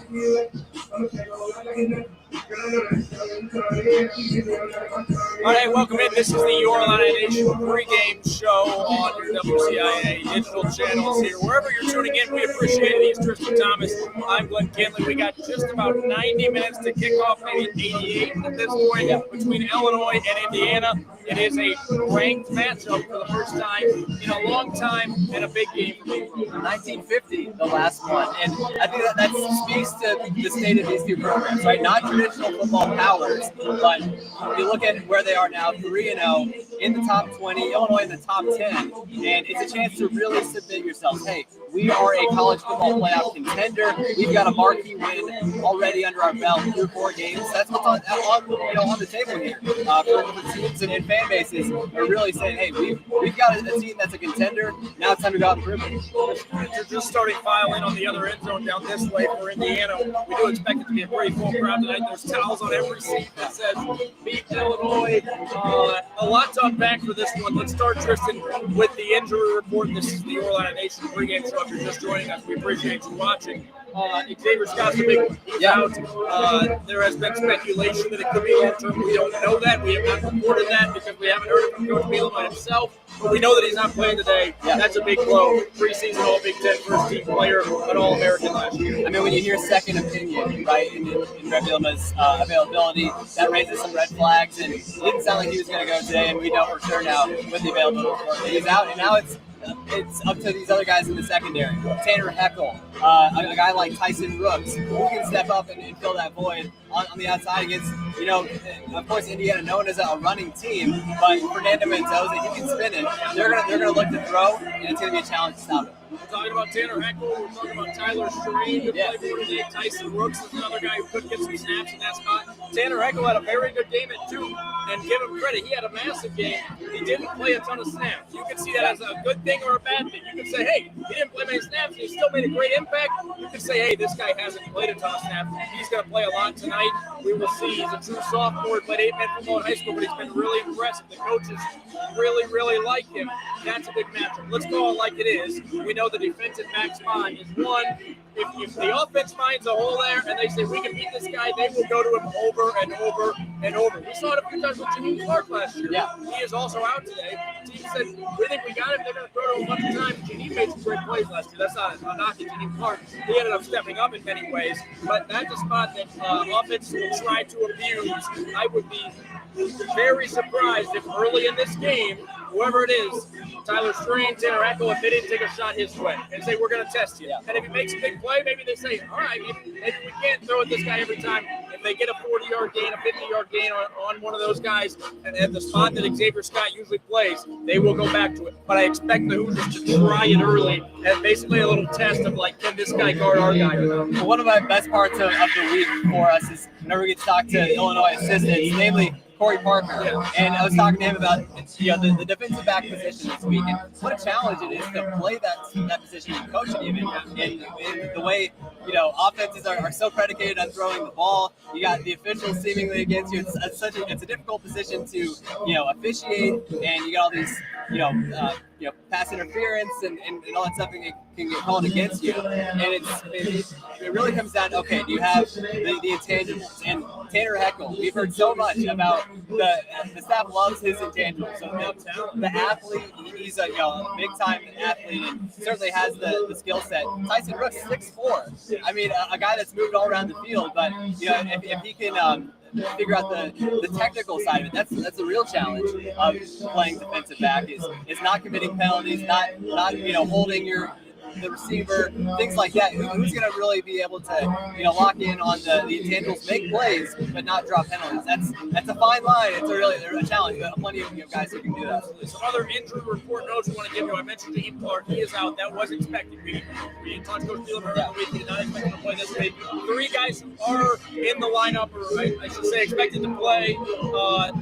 All right, welcome in. This is the Illini Nation pregame show on your WCIA digital channels here. Wherever you're tuning in, we appreciate it. He's Tristan Thomas. I'm Glenn Kinley. We got just about 90 minutes to kick off, maybe 88 at this point, between Illinois and Indiana. It is a ranked matchup for the first time in a long time and a big game for me. 1950, the last one. And I think that speaks to the state of these two programs, right? Not traditional football powers, but you look at where they are now, 3-0 in the top 20, Illinois in the top 10, and it's a chance to really submit yourselves. Hey, we are a college football playoff contender. We've got a marquee win already under our belt through 4 games. That's what's on the table here. For teams and fan bases are really saying, hey, we've got a team that's a contender. Now it's time to go out and prove it. You're just starting file in on the other end zone down this way for Indiana. We do expect it to be a pretty full crowd tonight. There's towels on every seat that says beat Illinois. A lot to unpack for this one. Let's start, Tristan, with the injury report. This is the Illini Nation pregame show. If you're just joining us, we appreciate you watching. Xavier Scott's the big one. He's out. There has been speculation that it could be long-term. We don't know that. We have not reported that because we haven't heard it from Coach Bielema himself. But we know that he's not playing today. Yeah. That's a big blow. Preseason All-Big Ten first-team player, an All-American last year. I mean, when you hear second opinion, right, in Red Bielema's availability, that raises some red flags. And it didn't sound like he was going to go today, and we know for sure now with the availability. He's out, and now it's up to these other guys in the secondary. Tanner Heckel, a guy like Tyson Brooks, who can step up and fill that void on the outside against, of course, Indiana, known as a running team, but Fernando Mendoza, he can spin it. They're gonna look to throw, and it's gonna be a challenge to stop it. We're talking about Tanner Heckel. We're talking about Tyler Strange, who played for today. Tyson Brooks is another guy who could get some snaps in that spot. Tanner Heckel had a very good game at 2, and give him credit. He had a massive game. He didn't play a ton of snaps. You can see that as a good thing or a bad thing. You can say, hey, he didn't play many snaps, and he still made a great impact. You can say, hey, this guy hasn't played a ton of snaps. He's going to play a lot tonight. We will see. He's a true sophomore. Played 8-man football in high school, but he's been really impressive. The coaches really, really like him. That's a big matchup. Let's call it like it is. We know the defensive back's mind is one. If the offense finds a hole there and they say we can beat this guy, they will go to him over and over and over. We saw it a few times with Janine Clark last year. Yeah. He is also out today. The team said, we think we got him. They're going to throw to him a bunch of times. Janine made some great plays last year. That's not a knock at Janine Clark. He ended up stepping up in many ways. But that's a spot that offense will try to abuse. I would be very surprised if early in this game, whoever it is, Tyler Strange, Tanner Heckel, if they didn't take a shot his way and say, we're going to test you. Yeah. And if he makes a big play, maybe they say, all right, maybe we can't throw at this guy every time. If they get a 40-yard gain, a 50-yard gain on one of those guys, and at the spot that Xavier Scott usually plays, they will go back to it. But I expect the Hoosiers to try it early as basically a little test of, like, can this guy guard our guy? Well, one of my best parts of the week for us is whenever we get to talk to Illinois assistants, namely Corey Parker, and I was talking to him about the defensive back position this week, and what a challenge it is to play that position and coach it even in the way offenses are so predicated on throwing the ball. You got the officials seemingly against you. It's a difficult position to officiate, and you got all these pass interference and all that stuff can get called against you. And it really comes down to, okay, do you have the intangibles? And Tanner Heckel, we've heard so much about the staff loves his intangibles. So the athlete, he's a big-time athlete and certainly has the skill set. Tyson Brooks, 6'4". I mean, a guy that's moved all around the field, but if he can figure out the technical side of it, that's a real challenge of playing defensive back is not committing penalties, not holding the receiver, things like that. Who's going to really be able to lock in on the intangibles, make plays, but not draw penalties? That's a fine line. It's a challenge. But plenty of guys who can do that. Some other injury report notes I want to give you. I mentioned Janine Clark. He is out. That was expected. We didn't talk to Coach Bielema the week. He did not expect him to play this week. 3 guys who are in the lineup, or I should say expected to play,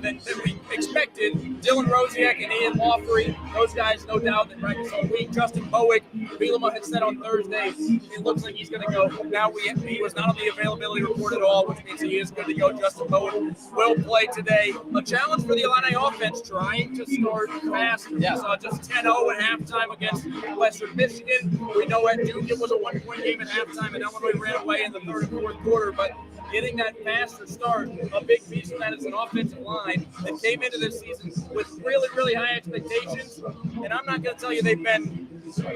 that we expected. Dylan Rosiak and Ian Woffrey. Those guys, no doubt, that practice all week. Justin Bowick, Bielema had said on Thursday, it looks like he's going to go. Now he was not on the availability report at all, which means he is good to go. Justin Bowen will play today. A challenge for the Illini offense, trying to start faster. Yeah. We saw just 10-0 at halftime against Western Michigan. We know at Duke it was a 1-point game at halftime, and Illinois ran away in the third and fourth quarter, but getting that faster start, a big piece of that is an offensive line that came into this season with really, really high expectations. And I'm not going to tell you they've been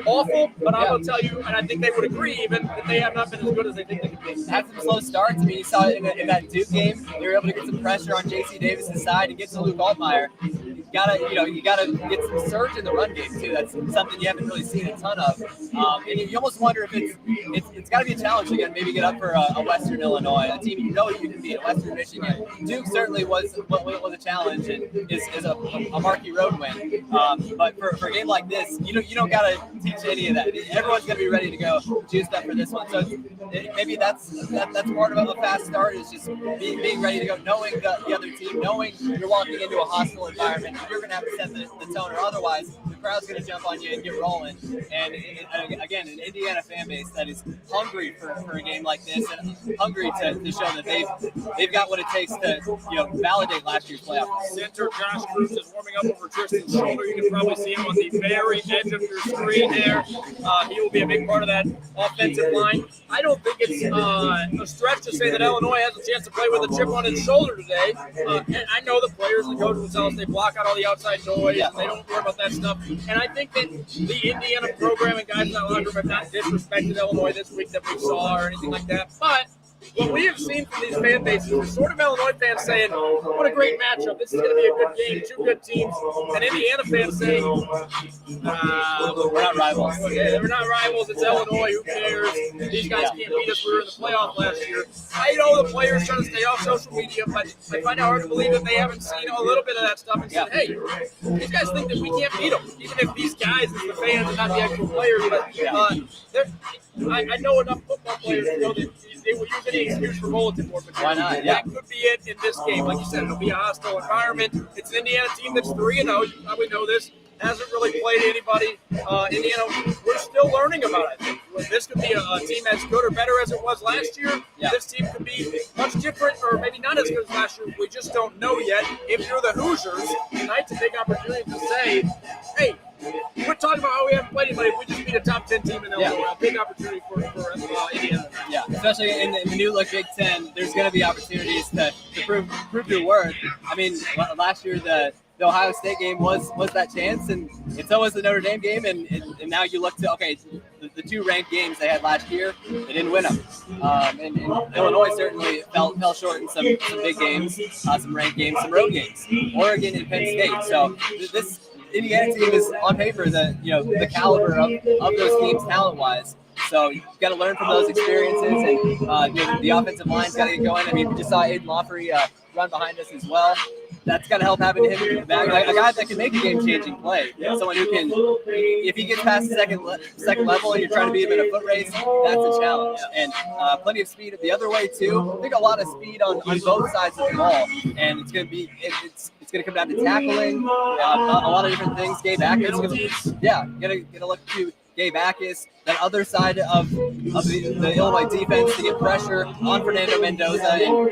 awful, but I will tell you, and I think they would agree even, that they have not been as good as they think they could be. Had some slow starts. I mean, you saw it in that Duke game. They were able to get some pressure on J.C. Davis's side and get to Luke Altmaier. You gotta get some surge in the run game too. That's something you haven't really seen a ton of. And you almost wonder if it's got to be a challenge again. Maybe get up for a Western Illinois, a team you know you can beat, Western Michigan. Duke certainly was a challenge and is a marquee road win. But for a game like this, you don't gotta teach any of that. Everyone's gonna be ready to go juiced up for this one. So maybe that's part of a fast start is just being ready to go, knowing the other team, knowing you're walking into a hostile environment. You're going to have to set the tone, or otherwise the crowd's going to jump on you and get rolling. And again, an Indiana fan base that is hungry for a game like this and hungry to show that they've got what it takes to validate last year's playoff. Center Josh Cruz is warming up over Tristan's shoulder. You can probably see him on the very edge of your screen there. He will be a big part of that offensive line. I don't think it's a stretch to say that Illinois has a chance to play with a chip on its shoulder today. And I know the players and the coaches will tell us they block out all the outside noise. Yeah. They don't worry about that stuff. And I think that the Indiana program and guys in that locker room have not disrespected Illinois this week that we saw or anything like that. But what we have seen from these fan bases is sort of Illinois fans saying, what a great matchup. This is going to be a good game, two good teams. And Indiana fans saying, we're not rivals. Okay, we're not rivals. It's Illinois. Who cares? These guys can't beat us. We were in the playoff last year. I know the players trying to stay off social media, but I find it hard to believe that they haven't seen a little bit of that stuff and said, hey, these guys think that we can't beat them. Even if these guys, as the fans, are not the actual players. But I know enough football players to know that they will use any excuse for bulletin board material. Why not? That could be it in this game. Like you said, it'll be a hostile environment. It's an Indiana team that's 3-0. You probably know this. Hasn't really played anybody. Indiana, we're still learning about it. This could be a team as good or better as it was last year. Yeah. This team could be much different or maybe not as good as last year. We just don't know yet. If you're the Hoosiers, tonight's a big opportunity to say, hey, we're talking about how we haven't played anybody. We just beat a top 10 team in Illinois. A big opportunity for Indiana. Yeah, especially in the new look Big Ten, there's going to be opportunities to prove your worth. I mean, last year the Ohio State game was that chance, and it's always the Notre Dame game, and now you look to, okay, the two ranked games they had last year, they didn't win them. And Illinois certainly fell short in some big games, some ranked games, some road games, Oregon and Penn State. So this Indiana team is on paper the caliber of those teams talent-wise. So you've got to learn from those experiences, and the offensive line's got to get going. I mean, we just saw Aiden Lawfrey run behind us as well. That's got to help having him back. Like a guy that can make a game-changing play. Someone who can, if he gets past the second level and you're trying to beat him in a foot race, that's a challenge. And plenty of speed the other way too. I think a lot of speed on both sides of the ball, and it's going to be it's going to come down to tackling, a lot of different things. Gabe Atkins, gonna look to Gabe Atkins, that other side of the Illinois defense to get pressure on Fernando Mendoza. And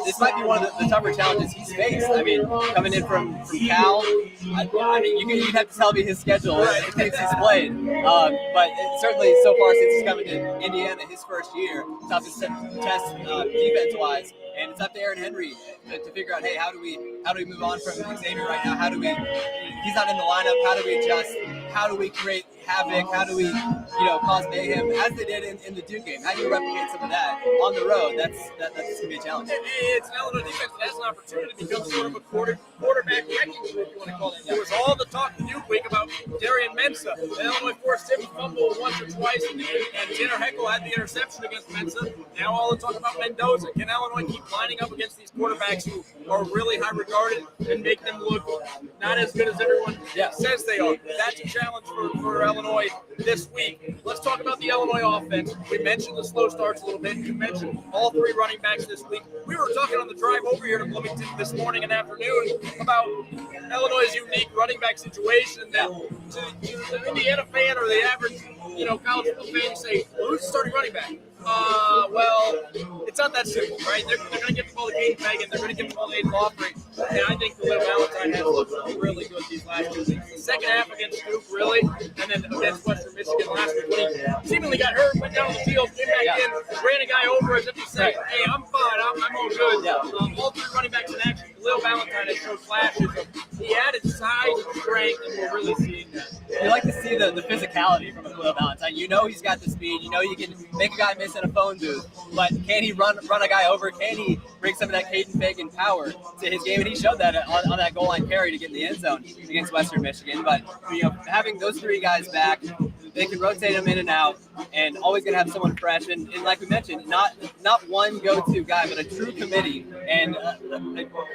this might be one of the tougher challenges he's faced. I mean, coming in from Cal, I mean, you'd have to tell me his schedule, the games he's played. But certainly so far since he's coming to Indiana, his first year, toughest test defense-wise. And it's up to Aaron Henry to figure out, hey, how do we move on from Xavier right now? He's not in the lineup. How do we adjust? How do we create havoc? How do we, cause mayhem as they did in the Duke game? How do you replicate some of that on the road? That's gonna be a challenge. It's an Illinois defense that has an opportunity to become sort of a quarterback wrecking crew, if you want to call it. There was all the talk in Duke week about Darian Mensah. Illinois forced him to fumble once or twice, and Tanner Heckel had the interception against Mensah. Now all the talk about Mendoza. Can Illinois keep lining up against these quarterbacks who are really high regarded and make them look not as good as everyone says they are? That's a challenge for Illinois this week. Let's talk about the Illinois offense. We mentioned the slow starts a little bit. You mentioned all three running backs this week. We were talking on the drive over here to Bloomington this morning and afternoon about Illinois' unique running back situation that to the Indiana fan or the average college football fans say, well, who's the starting running back? Well, it's not that simple, right? They're going to give the ball to Caden Fagan. They're going to give the ball to Aiden Lawfrey. And I think Khalil Valentine has looked really good these last 2 weeks. The second half against Duke, really, and then against Western Michigan last week, when he seemingly got hurt, went down the field, came back in, ran a guy over as if he said, hey, I'm fine, I'm all good. All 3 running backs in action. Khalil Valentine has showed flashes of he added size and strength, and we're really seeing that. You like to see the physicality from Khalil Valentine. You know he's got the speed. You know you can make a guy miss in a phone booth. But can he run a guy over? Can he bring some of that Caden Fagan power to his game? And he showed that on that goal line carry to get in the end zone against Western Michigan. But having those 3 guys back, they can rotate them in and out, and always going to have someone fresh. And like we mentioned, not one go-to guy, but a true committee. And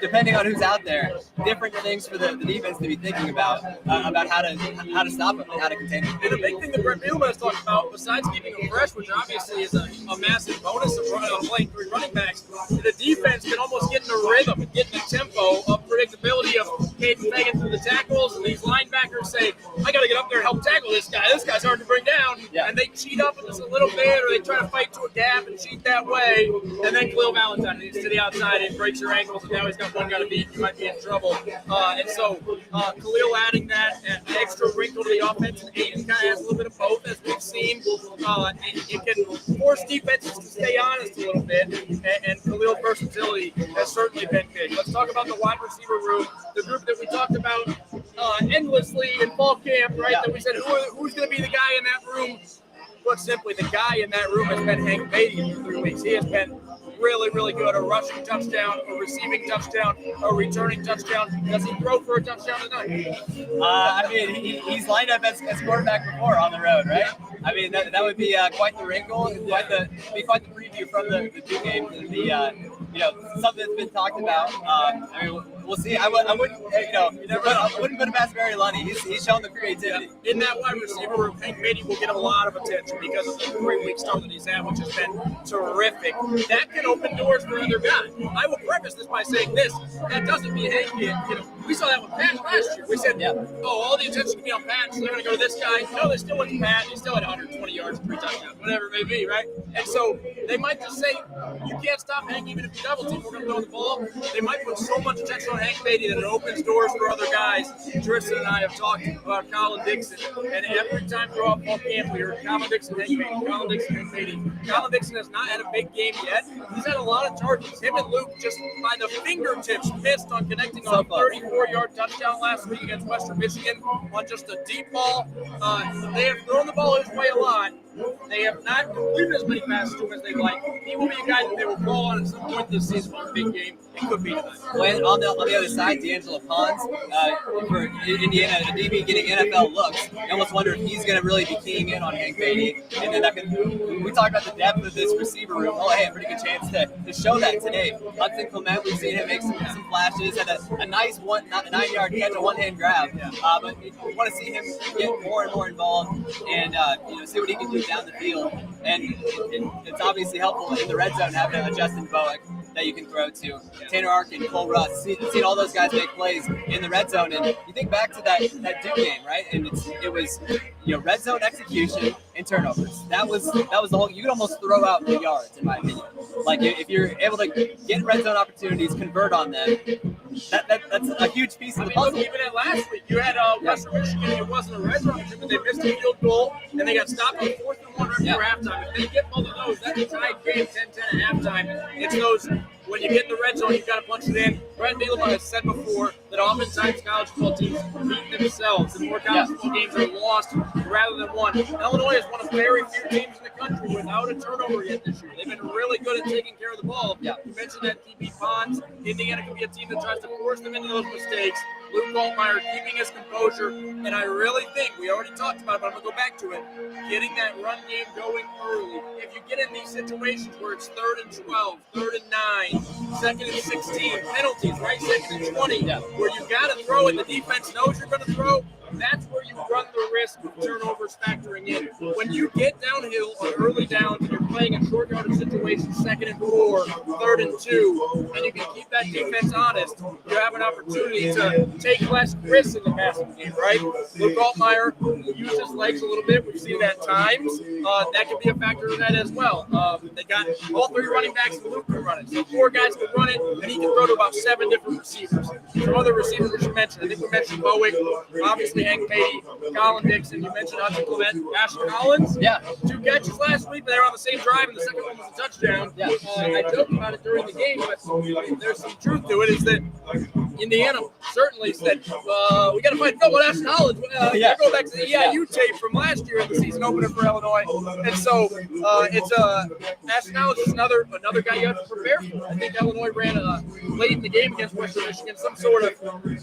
depending on who's out there, different things for the defense to be thinking about how to stop him and how to contain him. And the big thing that Brett Bielema has talked about, besides keeping him fresh, which obviously is a massive bonus of playing 3 running backs, the defense can almost get in a rhythm and get in the tempo of predictability of Caden Fagan through the tackles, and these linebackers say, I got to get up there and help tackle this guy. This guy's hard to bring down, and they cheat up with us a little bit, or they try to fight to a gap and cheat that way, and then Khalil Valentine is to the outside and breaks your ankles, and now he's got one guy to beat. You might be in trouble. And so Khalil adding that extra wrinkle to the offense, and Aiden kind of has a little bit of both, as we've seen. It can force defenses to stay honest a little bit, and Khalil's versatility has certainly been big. Let's talk about the wide receiver room, the group that we talked about endlessly in fall camp, right? That we said, who's going to be the guy in that room? Put simply, the guy in that room has been Hank Beatty for 3 weeks. He has been really, really good. A rushing touchdown, a receiving touchdown, a returning touchdown. Does he throw for a touchdown tonight? I mean, he's lined up as quarterback before on the road, right? I mean, that would be quite the wrinkle, quite the preview from the Duke game. Something that's been talked about. I mean, we'll see. I wouldn't put him past Barry Lunny. He's shown the creativity. In that wide receiver room, Hank Beatty will get a lot of attention because of the 3-week start that he's had, which has been terrific. That can open doors for other guys. I will preface this by saying this: that doesn't mean Hank can't. We saw that with Pat last year. We said, all the attention can be on Pat, so they're going to go to this guy. No, they still went to Pat. He still had 120 yards, 3 touchdowns, whatever it may be, right? And so they might just say, you can't stop Hank even if you double team. We're going to throw the ball. They might put so much attention on Hank Beatty that it opens doors for other guys. Tristan and I have talked about Colin Dixon, and every time throughout fall camp we heard Colin Dixon, Hank Beatty, Colin Dixon, Hank Beatty. Colin Dixon has not had a big game yet. He's had a lot of targets. Him and Luke just by the fingertips missed on connecting on a 34-yard touchdown last week against Western Michigan on just a deep ball. They have thrown the ball his way a lot. They have not completed as many passes to him as they'd like. He will be a guy that they will call on at some point this season for a big game. It could be tonight. Well, on the other side, D'Angelo Pons, for Indiana, a DB getting NFL looks. You almost wonder if he's going to really be keying in on Hank Beatty. And then we talked about the depth of this receiver room. Oh, hey, a pretty good chance to show that today. Hudson Clement, we've seen him make some flashes, had a nice 9-yard catch, a one-hand grab. But we want to see him get more and more involved and see what he can do down the field. And it's obviously helpful in the red zone having a Justin Bowick that you can throw to. Tanner Arkin, Cole Russ, seen all those guys make plays in the red zone. And you think back to that Duke game, right? And it was red zone execution and turnovers. That was the whole. You could almost throw out the yards, in my opinion. Like if you're able to get red zone opportunities, convert on them. That's a huge piece of the puzzle. Even at last week, you had Western Michigan. It wasn't a red zone, but they missed a field goal and they got stopped on 4th and 1 right before halftime. If they get both of those, that's a tied game, 10-10 at halftime. It's those. When you get in the red zone, you've got to punch it in. Brett Bielema has said before that oftentimes college football teams beat themselves, and more college football games are lost rather than won. Illinois is one of very few teams in the country without a turnover yet this year. They've been really good at taking care of the ball. You mentioned that DB Pons. Indiana could be a team that tries to force them into those mistakes. Luke Altmaier keeping his composure, and I really think, we already talked about it, but I'm going to go back to it, getting that run game going early. If you get in these situations where it's 3rd and 12, 3rd and 9, 2nd and 16, penalties, right, 2nd and 20, where you got to throw and the defense knows you're going to throw, that's where you run the risk of turnovers factoring in. When you get downhill on early downs and you're playing in short yardage situations, 2nd and 4, 3rd and 2, and you can keep that defense honest, you have an opportunity to take less risks in the passing game, right? Luke Altmaier used his legs a little bit. We've seen that at times. That could be a factor in that as well. They got all 3 running backs and Luke can run it. So 4 guys can run it, and he can throw to about 7 different receivers. Some other receivers we should mention. I think we mentioned Bowick, obviously Hank Patey, Colin Dixon. You mentioned Hudson Clement, Ashton Collins. Yeah. 2 catches last week, but they were on the same drive, and the second one was a touchdown. Yeah. I joked about it during the game, but there's some truth to it, is that Indiana certainly said, we got to find out what Ashton Collins. Go back to the EIU tape from last year in the season opener for Illinois. And so Ashton Collins is another guy you have to prepare for. I think Illinois ran late in the game against Western Michigan some sort of,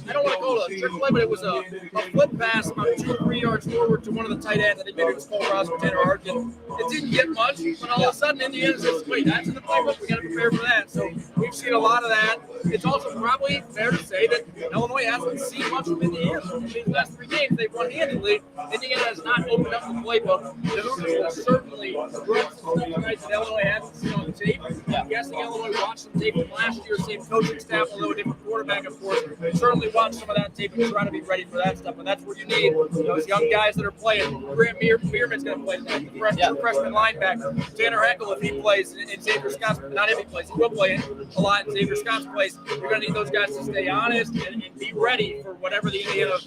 I don't want to call it a trick play, but it was a flip pass about 2 or 3 yards forward to one of the tight ends. I think maybe it was Cole Ross or Tanner Harkin. It didn't get much, but all of a sudden Indiana says, wait, that's in the playbook. We got to prepare for that. So we've seen a lot of that. It's also probably fair to say that Illinois hasn't seen much from Indiana. In these last 3 games, they've won handedly. Indiana has not opened up the playbook. The Hoosiers will certainly run some stuff tonight that Illinois hasn't seen on the tape. I'm guessing Illinois watched some tape from last year, same coaching staff, although a different quarterback, of course. Certainly watch some of that tape and try to be ready for that stuff. And that's where you need those young guys that are playing. Grant Meerman's going to play tonight, the freshman linebacker. Tanner Eckel, if he plays, and Xavier Scott's, not if he plays, he will play a lot in Xavier Scott's place. You're going to need those guys to stay honest and be ready for whatever the Indiana,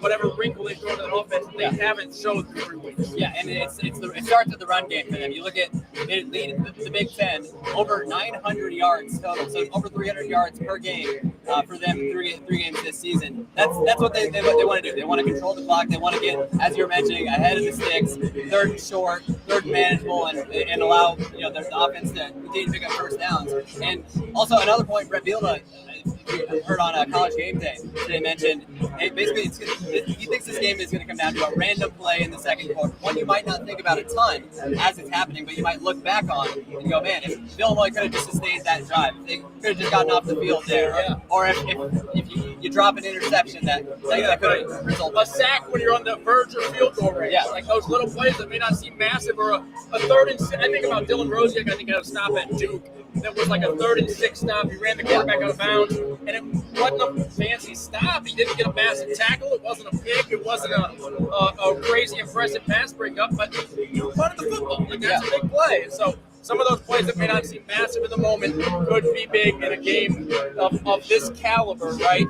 whatever wrinkle they throw to the offense that they haven't showed through 3 weeks. Yeah, and it starts with the run game for them. You look at they lead the Big Ten over 900 yards total, so over 300 yards per game for them 3 games this season. That's what they want to do. They want to control the clock. They want to get, as you were mentioning, ahead of the sticks, 3rd and short, 3rd and manageable, and allow the offense to continue to pick up first downs. And also another point, Brett Bielema heard on College Game Day, they mentioned he thinks this game is going to come down to a random play in the second quarter, one you might not think about a ton as it's happening, but you might look back on and go, man, if Illinois could have just sustained that drive, they could have just gotten off the field there, or if you drop an interception that could have resulted. A sack when you're on the verge of field goal range. Yeah, like those little plays that may not seem massive, or a 3rd and 6. I think about Dylan Rosiak. I think had a stop at Duke. That was like a 3rd and 6 stop. He ran the quarterback out of bounds, and it wasn't a fancy stop. He didn't get a massive tackle. It wasn't a pick. It wasn't a crazy impressive pass breakup, but you punted the football. Like, that's a big play. So some of those plays that may not seem massive in the moment could be big in a game of this caliber, right?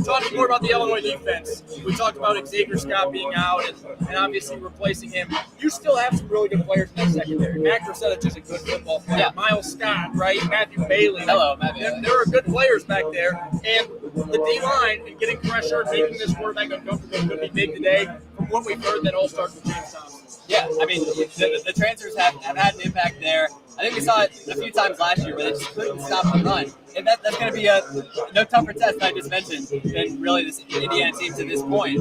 Talking more about the Illinois defense, we talked about Xavier Scott being out and obviously replacing him. You still have some really good players in that secondary. Mac Grossetich is a good football player. Yeah. Miles Scott, right? Matthew Bailey. Hello, Matthew. There are good players back there. And the D-line and getting pressure, making this quarterback uncomfortable could be big today. From what we've heard, that all starts with James Thompson. Yeah, I mean, the transfers have had an impact there. I think we saw it a few times last year where they just couldn't stop the run. And that's going to be a no tougher test than I just mentioned than really this Indiana team to this point.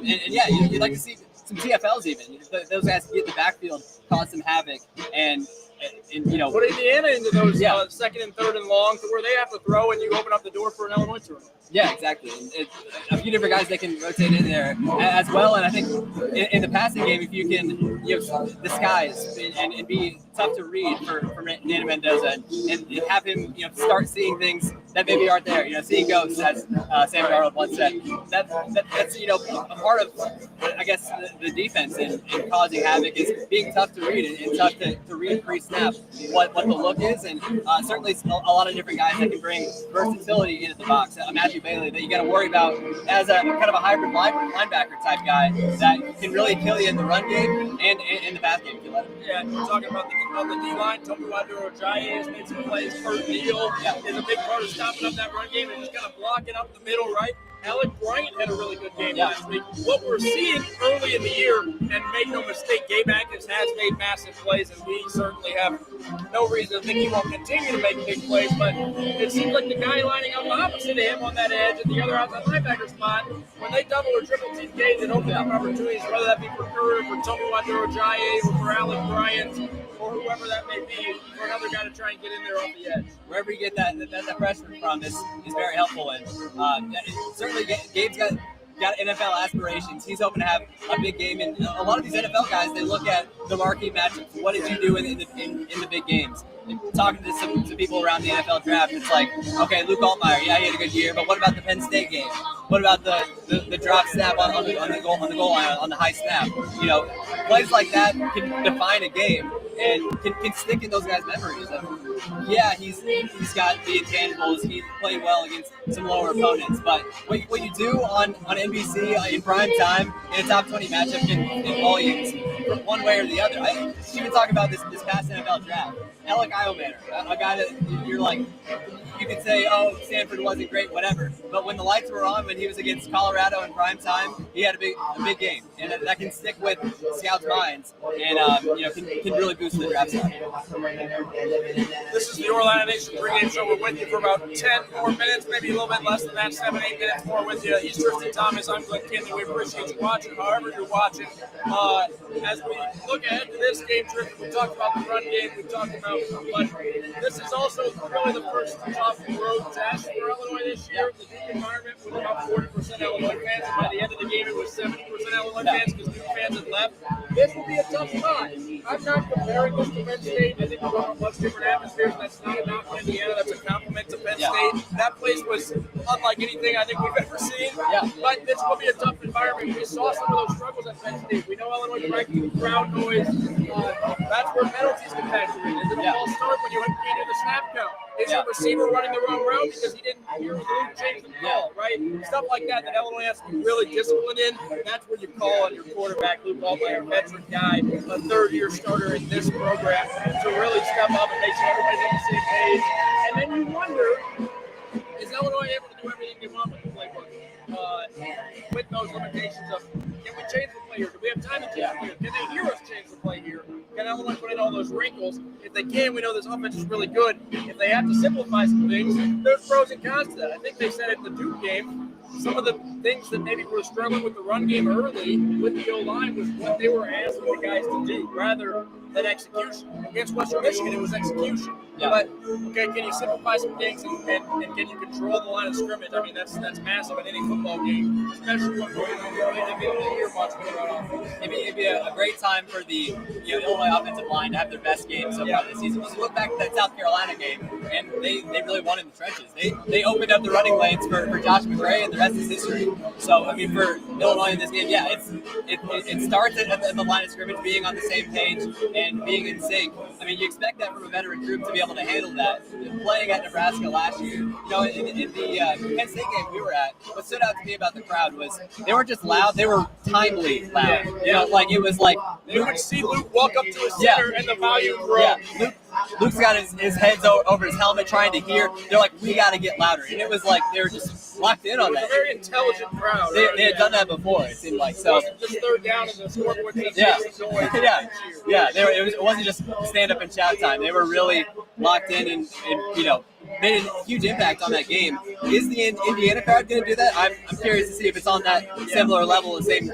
You'd like to see some TFLs even. Those guys can get in the backfield, cause some havoc, and put Indiana into those 2nd and 3rd and long to where they have to throw, and you open up the door for an Illinois tour. Yeah, exactly. A few different guys that can rotate in there as well. And I think in the passing game, if you can disguise and be tough to read for Nana Mendoza and have him start seeing things that maybe aren't there. Seeing ghosts, as Sam Darnold once said. That's a part of, I guess, the defense and causing havoc is being tough to read and tough to read pre-snap what the look is. And certainly a lot of different guys that can bring versatility into the box. Matthew Bailey that you got to worry about as a kind of a hybrid linebacker type guy that can really kill you in the run game and in the pass game if you let him. Yeah, we're talking about the D-line. Tomi Waduro-Ajayi has made some plays. Kurt Neal is a big part of stopping up that run game and just kind of blocking up the middle, right? Alec Bryant had a really good game last week. What we're seeing early in the year, and make no mistake, Gabe Atkins has made massive plays, and we certainly have no reason to think he won't continue to make big plays, but it seems like the guy lining up opposite of him on that edge and the other outside linebacker spot, when they double or triple team Gabe, it opens up opportunities, whether that be for Curry, for Tomi Waduro-Ajayi, or for Alec Bryant, or whoever that may be, for another guy to try and get in there off the edge. Wherever you get that pressure from is very helpful. And certainly Gabe's got got NFL aspirations. He's hoping to have a big game. And a lot of these NFL guys, they look at the marquee matchups. What did you do in the big games? Talking to some people around the NFL draft, it's like, okay, Luke Altmaier, yeah, he had a good year, but what about the Penn State game? What about the drop snap on the goal line, on the high snap? You know, plays like that can define a game and can stick in those guys' memories. Yeah, he's got the intangibles. He played well against some lower opponents, but what you do on NBC in prime time in a top 20 matchup in volumes, one way or the other. I even talk about this past NFL draft. Alec Eilmaner, a guy that you're like, you could say, oh, Stanford wasn't great, whatever. But when the lights were on, when he was against Colorado in prime time, he had a big game, and that can stick with scouts' minds, and can really boost the draft stock. This is the Orlando Nation pregame show. We're with you for about 10 more minutes, maybe a little bit less than that, 7-8 minutes more with you. He's Tristan Thomas. I'm Glenn Kinley. We appreciate you watching, however you're watching. As we look ahead to this game, Tristan, we talked about the run game. We talked about, but this is also really the first tough road test for Illinois this year. The Duke environment was about 40% Illinois fans, and by the end of the game, it was 70% Illinois fans because Duke fans had left. This will be a tough spot. I'm not comparing this to Penn State. I think we're going to much different atmospheres. That's not a knock on Indiana. That's a compliment to Penn State. That place was unlike anything I think we've ever seen. Yeah. But this will be a tough environment. We saw some of those struggles at Penn State. We know Illinois breaking crowd noise. That's where penalties can factor in. Is it a false start when you can't do the snap count? Is your receiver running the wrong route because he didn't hear the Luke change the ball, right? Stuff like that Illinois has to be really disciplined in. That's where you call on your quarterback, Luke Altmaier, veteran guy, a third-year starter in this program, to really step up and make sure everybody's on the same page. And then you wonder, is Illinois able to do everything they want with the playbook? With those limitations of, can we change the play here? Do we have time to change the play here? Can they hear us change the play here? Can Illinois put in all those wrinkles? If they can, we know this offense is really good. If they have to simplify some things, there's pros and cons to that. I think they said in the Duke game, some of the things that maybe were struggling with the run game early with the O-line was what they were asking the guys to do rather than execution. Against Western Michigan, it was execution. Yeah. But, okay, can you simplify some things and can you control the line of scrimmage? I mean, that's massive in any football game, especially when we're going to be able to hear much more. It'd be a great time for the Illinois offensive line to have their best game so far this season. Just look back at that South Carolina game, and they really won in the trenches. They opened up the running lanes for Josh McRae, and the rest is history. So, I mean, for Illinois in this game, it starts at the line of scrimmage, being on the same page and being in sync. I mean, you expect that from a veteran group to be able to handle that. Playing at Nebraska last year, in the Penn State game we were at, what stood out to me about the crowd was they weren't just loud, they were timely loud. Like it was like you would see Luke walk up to his center and the volume grow. Yeah, Luke's got his head over his helmet trying to hear. They're like, we got to get louder. And it was like they were just locked in on that. It's a very intelligent crowd. They had done that before, it seemed like. So, it wasn't just third down and the scoreboard. It wasn't just stand up and shout time. They were really locked in and made a huge impact on that game. Is the Indiana crowd going to do that? I'm curious to see if it's on that similar level, the same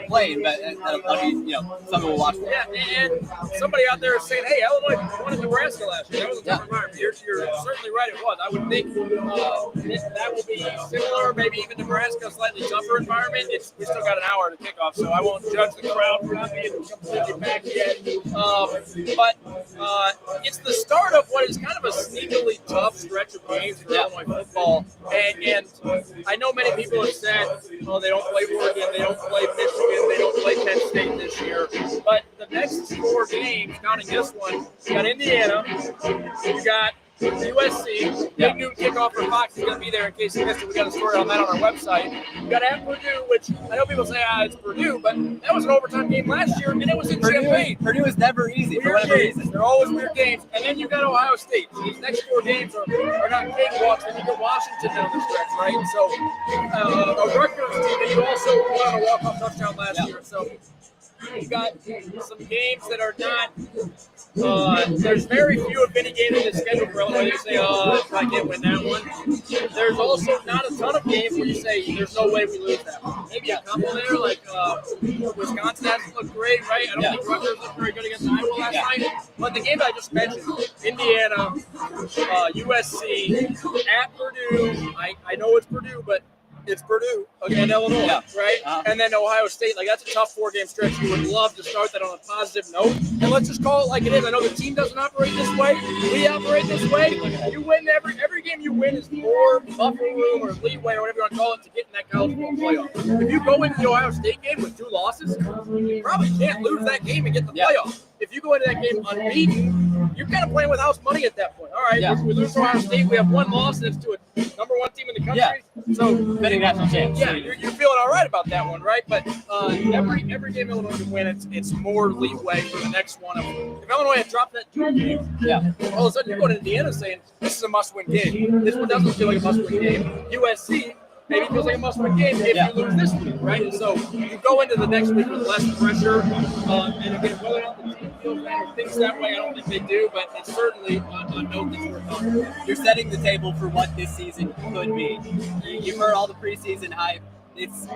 plane, but that'll be something we'll watch for. Yeah, and somebody out there is saying, hey, Illinois won in Nebraska last year. That was a tough environment. You're certainly right, it was. I would think that will be similar, maybe even Nebraska, a slightly tougher environment. We still got an hour to kick off, so I won't judge the crowd for not being completely packed yet. But it's the start of what is kind of a sneakily tough stretch of games for Illinois football. And I know many people have said, oh, they don't play Oregon, they don't play Michigan, they don't play Penn State this year. But the next 4 games, counting this one, you got Indiana, you got USC, big noon kickoff for Fox is going to be there in case you missed it. We got a story on that on our website. You got at Purdue, which I know people say, it's Purdue, but that was an overtime game last year, and it was in Champaign. Purdue is never easy for whatever reason. They're always weird games. And then you got Ohio State. So these next 4 games are not cakewalks. Then you got Washington down the stretch, right? So a Rutgers team that you also won a walk-off touchdown last year. So you got some games that are not. There's very few, if any, games in the schedule for Illinois. You say, I can't win that one. There's also not a ton of games where you say, there's no way we lose that one. Maybe a couple there, like Wisconsin hasn't looked great, right? I don't think Rutgers looked very good against Iowa last night. But the game that I just mentioned, Indiana, USC, at Purdue, I know it's Purdue, but it's Purdue again, Illinois, right? And then Ohio State. Like, that's a tough 4-game stretch. You would love to start that on a positive note. And let's just call it like it is. I know the team doesn't operate this way. We operate this way. You win every game you win is more buffer room or leeway or whatever you want to call it to get in that college football playoff. If you go into the Ohio State game with 2 losses, you probably can't lose that game and get the playoff. If you go into that game unbeaten, you're kind of playing with house money at that point. All right, we lose to Ohio State. We have 1 loss, and it's to a number 1 team in the country. So betting national chance. Yeah, you're feeling all right about that one, right? But every game Illinois can win, it's more leeway for the next one. If Illinois had dropped that 2 game, all of a sudden you're going to Indiana saying this is a must-win game. This one doesn't feel like a must-win game. USC maybe feels like a must-win game if you lose this week, right? And so you go into the next week with less pressure. And again, whether or not the team feels that or thinks that way, I don't think they do, but it's certainly a note that's worth talking about. You're setting the table for what this season could be. You've heard all the preseason hype. It's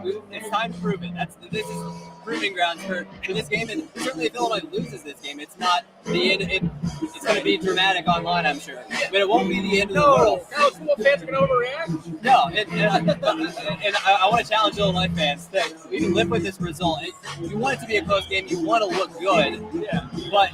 time to prove it. This is proving grounds for this game, and certainly if Illinois loses this game, it's not the end. It's going to be dramatic online, I'm sure, but it won't be the end of the world. College football fans are going to overreact. No, and I want to challenge Illinois fans that we can live with this result. You want it to be a close game. You want to look good, but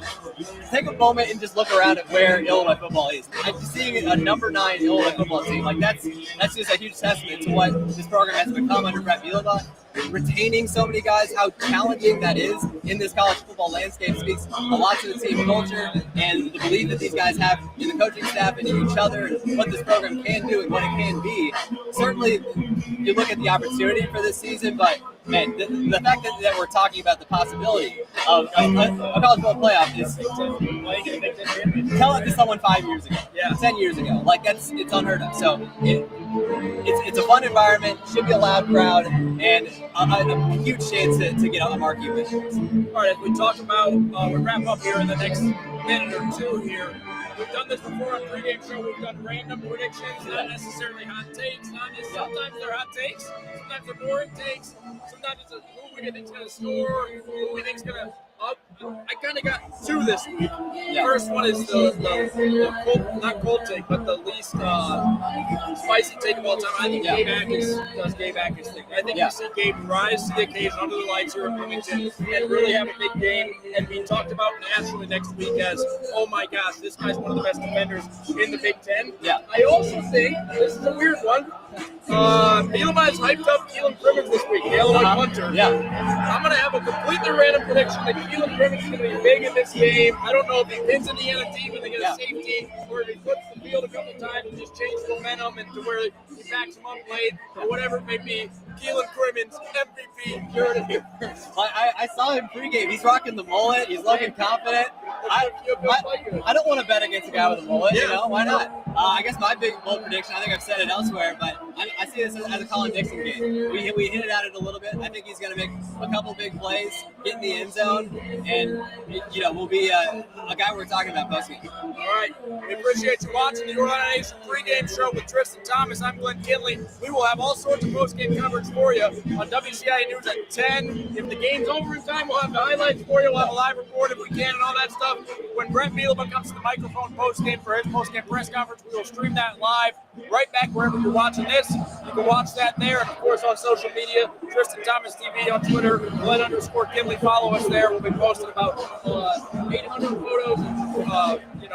take a moment and just look around at where Illinois football is. I'm seeing a number 9 Illinois football team. Like that's just a huge testament to what this program has become under Brett Bielema. Retaining so many guys, how challenging that is in this college football landscape speaks a lot to the team culture and the belief that these guys have in the coaching staff and in each other and what this program can do and what it can be. Certainly, you look at the opportunity for this season, but man, the fact that we're talking about the possibility of a college football playoff is tell it to someone 5 years ago, 10 years ago. Like it's unheard of. So it's a fun environment, should be a loud crowd, and a huge chance to get a marquee win. All right, as we talk about, we wrap up here in the next minute or 2 here. We've done this before on Pregame Show. We've done random predictions, not necessarily hot takes. Sometimes they're hot takes, sometimes they're boring takes, sometimes it's who we think's going to score, who we think's going to up. I kind of got 2 this week. First one is the cold, not cold take, but the least spicy take of all time. I think Gabe Ackes does Gabe Ackes thing. I think you see Gabe rise to the occasion under the lights here at Bloomington and really have a big game and be talked about nationally next week as, oh my gosh, this guy's one of the best defenders in the Big Ten. I also think, this is a weird one, Bielema's hyped up Keelan Crimmins this week, the Illinois punter. I'm going to have a completely random prediction that Keelan Crimmins is going to be big in this game. I don't know if he pins Indiana deep and they get a safety, or if he flips the field a couple times and just changes momentum into where he backs him up late, or whatever it may be. Keelan Crimmins, MVP, you heard it here first. I saw him pregame. He's rocking the mullet. He's looking confident. I don't want to bet against a guy with a mullet, you know? Why not? I guess my big bold prediction, I think I've said it elsewhere, but I see this as a Colin Dixon game. We hinted at it a little bit. I think he's going to make a couple big plays, get in the end zone, and, will be a guy we're talking about postgame. All right. We appreciate you watching the Illini Nation Pregame Show with Tristan Thomas. I'm Glenn Kinley. We will have all sorts of postgame coverage for you on WCIA News at 10. If the game's over in time, we'll have the highlights for you. We'll have a live report if we can and all that stuff. When Brett Bielema comes to the microphone postgame for his postgame press conference, we will stream that live right back wherever you're watching this. You can watch that there. And, of course, on social media, Tristan Thomas TV on Twitter, Glenn_Kinley. Follow us there. We'll be posting about 800 photos and,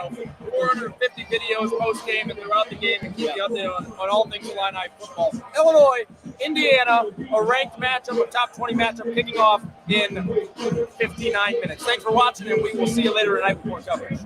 450 videos post-game and throughout the game and keep you updated on all things Illini football. Illinois, Indiana, a ranked matchup, a top 20 matchup kicking off in 59 minutes. Thanks for watching, and we will see you later tonight before coverage.